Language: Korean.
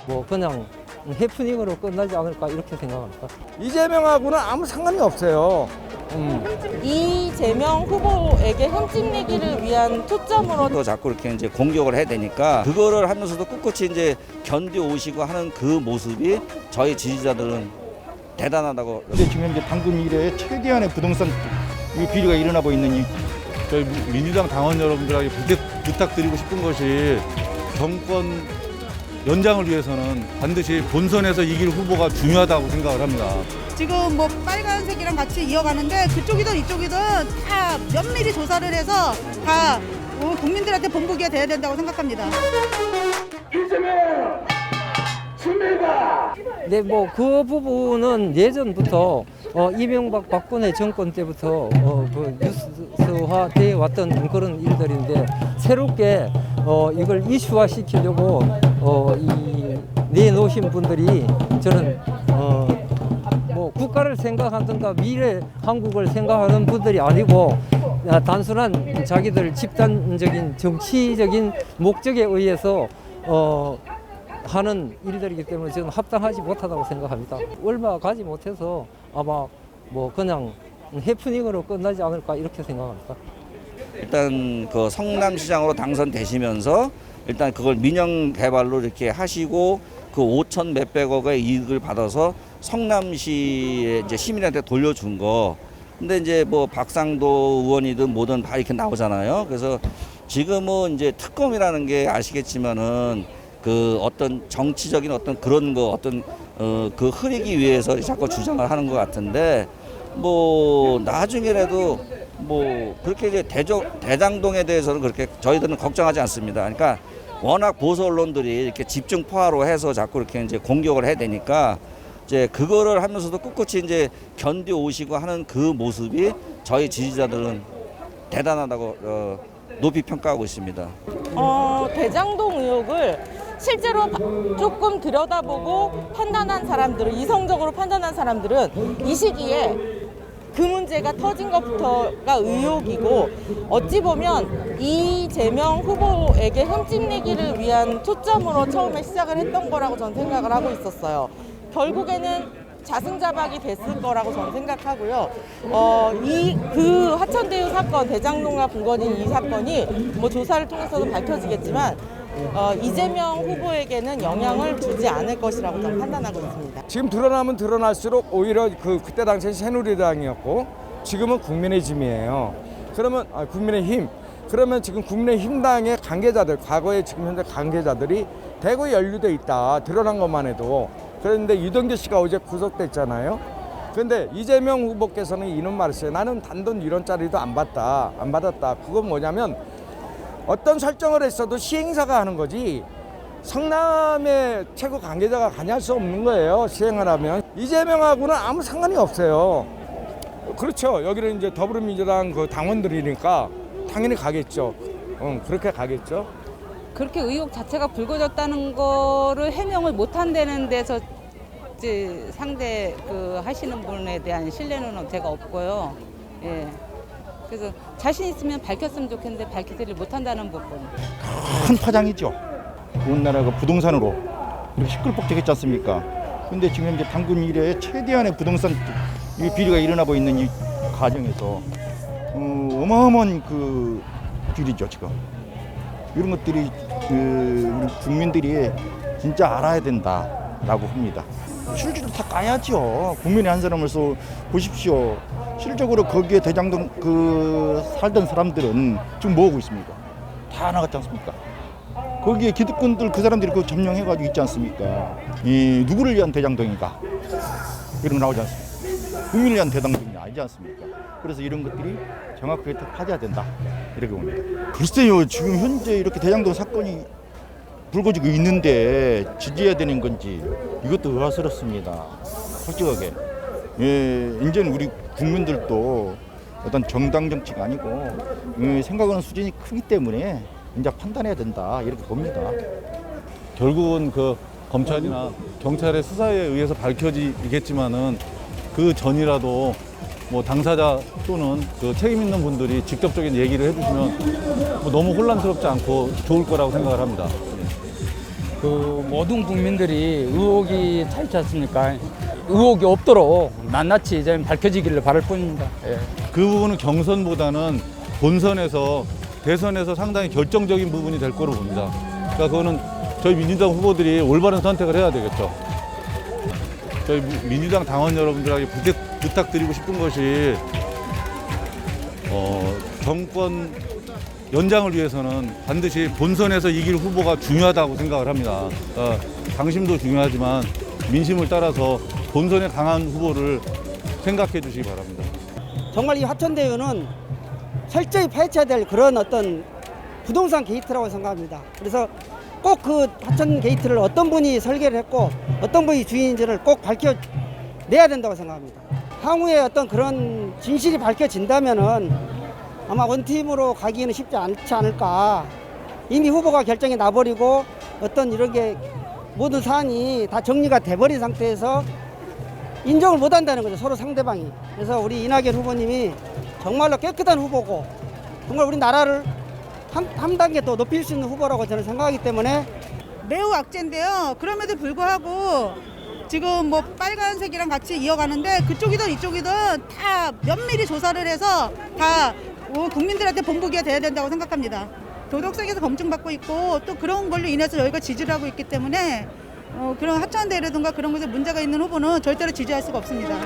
뭐 그냥 해프닝으로 끝나지 않을까 이렇게 생각합니다. 이재명하고는 아무 상관이 없어요. 이재명 후보에게 흠집 내기를 위한 초점으로 또 자꾸 이렇게 이제 공격을 해야 되니까 그거를 하면서도 꿋꿋이 이제 견뎌오시고 하는 그 모습이 저희 지지자들은 대단하다고. 근데 지금 이제 당군 이래에 최대한의 부동산 비리가 일어나고 있는 이 저희 민주당 당원 여러분들에게 부탁드리고 싶은 것이 정권 연장을 위해서는 반드시 본선에서 이길 후보가 중요하다고 생각을 합니다. 지금 뭐 빨간색이랑 같이 이어가는데 그쪽이든 이쪽이든 다 면밀히 조사를 해서 다 국민들한테 본보기가 돼야 된다고 생각합니다. 네, 뭐 그 부분은 예전부터 이명박 박근혜 정권 때부터 그 뉴스화돼 왔던 그런 일들인데 새롭게 이걸 이슈화 시키려고 이 내놓으신 분들이 저는 뭐 국가를 생각하든가 미래 한국을 생각하는 분들이 아니고 단순한 자기들 집단적인 정치적인 목적에 의해서 하는 일들이기 때문에 저는 합당하지 못하다고 생각합니다. 얼마 가지 못해서 아마 뭐 그냥 해프닝으로 끝나지 않을까 이렇게 생각합니다. 일단 그 성남시장으로 당선되시면서 일단 그걸 민영 개발로 이렇게 하시고 그 5천 몇백억의 이익을 받아서 성남시에 이제 시민한테 돌려준 거. 근데 이제 뭐 박상도 의원이든 뭐든 다 이렇게 나오잖아요. 그래서 지금은 이제 특검이라는 게 아시겠지만은 그 어떤 정치적인 어떤 그런 거 어떤 그 흐리기 위해서 자꾸 주장을 하는 것 같은데 뭐 나중에라도 뭐 그렇게 이제 대장동에 대해서는 그렇게 저희들은 걱정하지 않습니다. 그러니까 워낙 보수 언론들이 이렇게 집중 포화로 해서 자꾸 이렇게 이제 공격을 해야 되니까 이제 그거를 하면서도 꿋꿋이 이제 견뎌 오시고 하는 그 모습이 저희 지지자들은 대단하다고 높이 평가하고 있습니다. 대장동 의혹을 실제로 조금 들여다보고 판단한 사람들은 이성적으로 판단한 사람들은 이 시기에 그 문제가 터진 것부터가 의혹이고 어찌 보면 이재명 후보에게 흠집 내기를 위한 초점으로 처음에 시작을 했던 거라고 저는 생각을 하고 있었어요. 결국에는 자승자박이 됐을 거라고 저는 생각하고요. 그 하천대유 사건, 대장동과 불거진 이 사건이 뭐 조사를 통해서도 밝혀지겠지만 이재명 후보에게는 영향을 주지 않을 것이라고 저는 판단하고 있습니다. 지금 드러나면 드러날수록 오히려 그때 당시에 새누리당이었고 지금은 국민의힘이에요. 그러면 국민의힘. 그러면 지금 국민의힘당의 관계자들, 과거에 지금 현재 관계자들이 대거 연루돼 있다. 드러난 것만 해도. 그런데 유동규 씨가 어제 구속됐잖아요. 그런데 이재명 후보께서는 이런 말을 했어요. 나는 단돈 1원짜리도 안 받았다. 그건 뭐냐면 어떤 설정을 했어도 시행사가 하는 거지 성남의 최고 관계자가 관여할 수 없는 거예요. 시행을 하면. 이재명하고는 아무 상관이 없어요. 그렇죠. 여기는 이제 더불어민주당 그 당원들이니까 당연히 가겠죠. 그렇게 가겠죠. 그렇게 의혹 자체가 불거졌다는 거를 해명을 못 한다는 데서 이제 상대 그 하시는 분에 대한 신뢰는 제가 없고요. 예. 그래서 자신 있으면 밝혔으면 좋겠는데 밝히지를 못한다는 부분. 큰 파장이죠. 온 나라가 부동산으로 이렇게 시끌벅적했지 않습니까? 근데 지금 현재 당군 이래에 최대한의 부동산 비리가 일어나고 있는 이 과정에서 어마어마한 그 비리죠 지금. 이런 것들이 우리 국민들이 진짜 알아야 된다라고 합니다. 실질로 다 까야죠. 국민의 한 사람으로서 보십시오. 실질적으로 거기에 대장동 살던 사람들은 지금 뭐 하고 있습니까? 다 나갔지 않습니까? 거기에 기득권들 그 사람들이 그거 점령해가지고 있지 않습니까? 누구를 위한 대장동인가? 이런 거 나오지 않습니까? 국민을 위한 대장동이 아니지 않습니까? 그래서 이런 것들이 정확하게 파져야 된다 이렇게 봅니다. 글쎄요, 지금 현재 이렇게 대장동 사건이 불거지고 있는데 지지해야 되는 건지 이것도 의아스럽습니다. 솔직하게. 이제는 우리 국민들도 어떤 정당 정치가 아니고 생각하는 수준이 크기 때문에 이제 판단해야 된다 이렇게 봅니다. 결국은 그 검찰이나 경찰의 수사에 의해서 밝혀지겠지만은 그 전이라도 뭐 당사자 또는 그 책임 있는 분들이 직접적인 얘기를 해주시면 뭐 너무 혼란스럽지 않고 좋을 거라고 생각을 합니다. 그 모든 국민들이 의혹이 차 있지 않습니까? 의혹이 없도록 낱낱이 이제 밝혀지기를 바랄 뿐입니다. 예. 그 부분은 경선보다는 본선에서 대선에서 상당히 결정적인 부분이 될 거로 봅니다. 그러니까 그거는 저희 민주당 후보들이 올바른 선택을 해야 되겠죠. 저희 민주당 당원 여러분들에게 부탁드리고 싶은 것이 정권 연장을 위해서는 반드시 본선에서 이길 후보가 중요하다고 생각을 합니다. 당심도 중요하지만 민심을 따라서 본선에 강한 후보를 생각해 주시기 바랍니다. 정말 이 화천대유는 철저히 파헤쳐야 될 그런 어떤 부동산 게이트라고 생각합니다. 그래서 꼭 그 화천 게이트를 어떤 분이 설계를 했고 어떤 분이 주인인지를 꼭 밝혀내야 된다고 생각합니다. 향후에 어떤 그런 진실이 밝혀진다면은 아마 원팀으로 가기에는 쉽지 않지 않을까. 이미 후보가 결정이 나버리고 어떤 이런 게 모든 사안이 다 정리가 돼버린 상태에서 인정을 못한다는 거죠, 서로 상대방이. 그래서 우리 이낙연 후보님이 정말로 깨끗한 후보고 정말 우리 나라를 한 단계 더 높일 수 있는 후보라고 저는 생각하기 때문에 매우 악재인데요. 그럼에도 불구하고 지금 뭐 빨간색이랑 같이 이어가는데 그쪽이든 이쪽이든 다 면밀히 조사를 해서 다 국민들한테 본보기가 돼야 된다고 생각합니다. 도덕성에서 검증받고 있고 또 그런 걸로 인해서 저희가 지지를 하고 있기 때문에 그런 하천대라든가 그런 것에 문제가 있는 후보는 절대로 지지할 수가 없습니다.